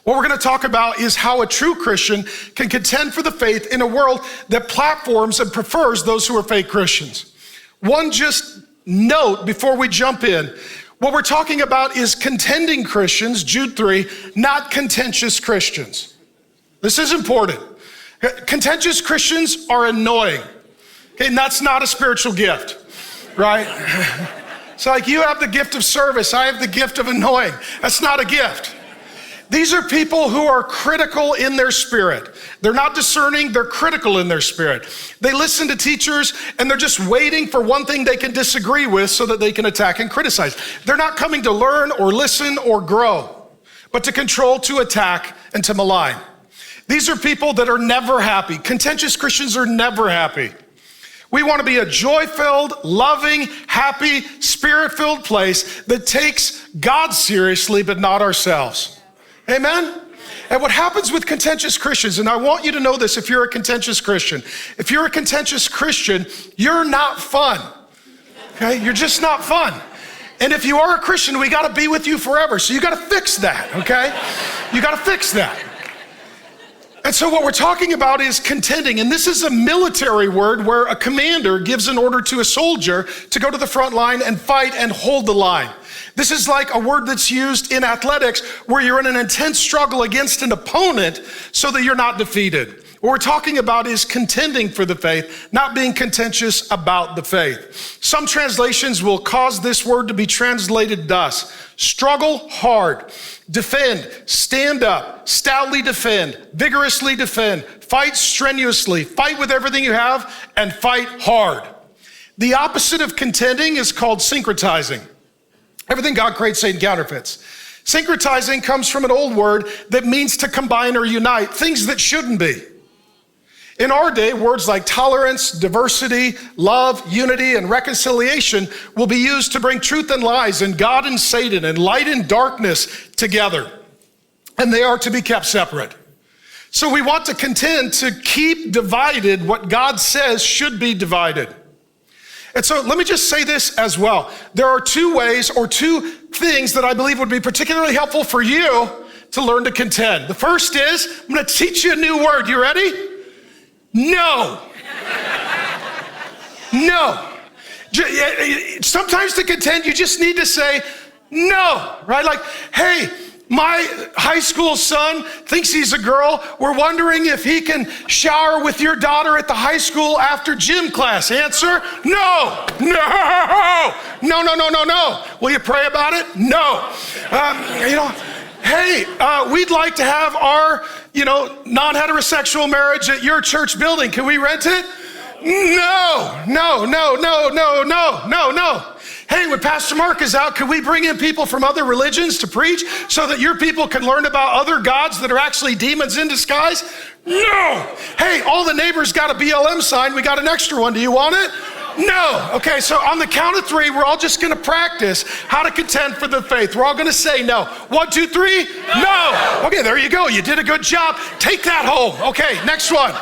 What we're going to talk about is how a true Christian can contend for the faith in a world that platforms and prefers those who are fake Christians. One just note before we jump in. What we're talking about is contending Christians, Jude 3, not contentious Christians. This is important. Contentious Christians are annoying. Okay, and that's not a spiritual gift, right? It's like you have the gift of service, I have the gift of annoying. That's not a gift. These are people who are critical in their spirit. They're not discerning, they're critical in their spirit. They listen to teachers and they're just waiting for one thing they can disagree with so that they can attack and criticize. They're not coming to learn or listen or grow, but to control, to attack, and to malign. These are people that are never happy. Contentious Christians are never happy. We want to be a joy-filled, loving, happy, spirit-filled place that takes God seriously, but not ourselves. Amen? And what happens with contentious Christians, and I want you to know this if you're a contentious Christian. If you're a contentious Christian, you're not fun. Okay? You're just not fun. And if you are a Christian, we got to be with you forever. So you got to fix that, okay? You got to fix that. And so what we're talking about is contending, and this is a military word where a commander gives an order to a soldier to go to the front line and fight and hold the line. This is like a word that's used in athletics where you're in an intense struggle against an opponent so that you're not defeated. What we're talking about is contending for the faith, not being contentious about the faith. Some translations will cause this word to be translated thus: struggle hard, defend, stand up, stoutly defend, vigorously defend, fight strenuously, fight with everything you have, and fight hard. The opposite of contending is called syncretizing. Everything God creates, Satan counterfeits. Syncretizing comes from an old word that means to combine or unite, things that shouldn't be. In our day, words like tolerance, diversity, love, unity, and reconciliation will be used to bring truth and lies and God and Satan and light and darkness together. And they are to be kept separate. So we want to contend to keep divided what God says should be divided. And so let me just say this as well. There are two ways or two things that I believe would be particularly helpful for you to learn to contend. The first is, I'm going to teach you a new word. You ready? No. No. Sometimes to contend, you just need to say no, right? Like, hey, my high school son thinks he's a girl. We're wondering if he can shower with your daughter at the high school after gym class. Answer, no, no, no, no, no, no, no. Will you pray about it? No. Hey, we'd like to have our, non-heterosexual marriage at your church building. Can we rent it? No, no, no, no, no, no, no, no. Hey, when Pastor Mark is out, can we bring in people from other religions to preach so that your people can learn about other gods that are actually demons in disguise? No. Hey, all the neighbors got a BLM sign. We got an extra one. Do you want it? No. Okay, so on the count of three, we're all just going to practice how to contend for the faith. We're all going to say no. 1, 2, 3. No. Okay, there you go. You did a good job. Take that home. Okay, next one.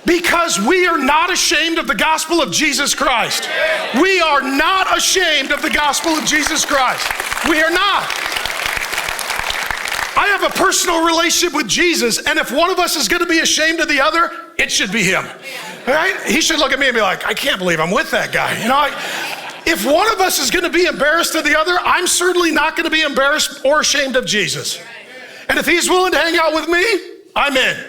Because we are not ashamed of the gospel of Jesus Christ. We are not ashamed of the gospel of Jesus Christ. We are not. I have a personal relationship with Jesus, and if one of us is going to be ashamed of the other, it should be him. Right? He should look at me and be like, I can't believe I'm with that guy. If one of us is going to be embarrassed of the other, I'm certainly not going to be embarrassed or ashamed of Jesus. And if he's willing to hang out with me, I'm in.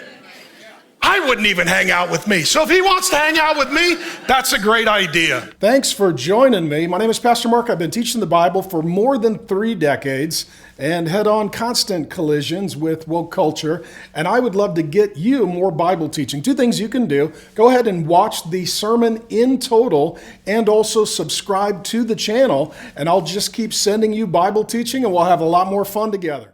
I wouldn't even hang out with me. So if he wants to hang out with me, that's a great idea. Thanks for joining me. My name is Pastor Mark. I've been teaching the Bible for more than 3 decades and head on constant collisions with woke culture. And I would love to get you more Bible teaching. 2 things you can do. Go ahead and watch the sermon in total and also subscribe to the channel. And I'll just keep sending you Bible teaching and we'll have a lot more fun together.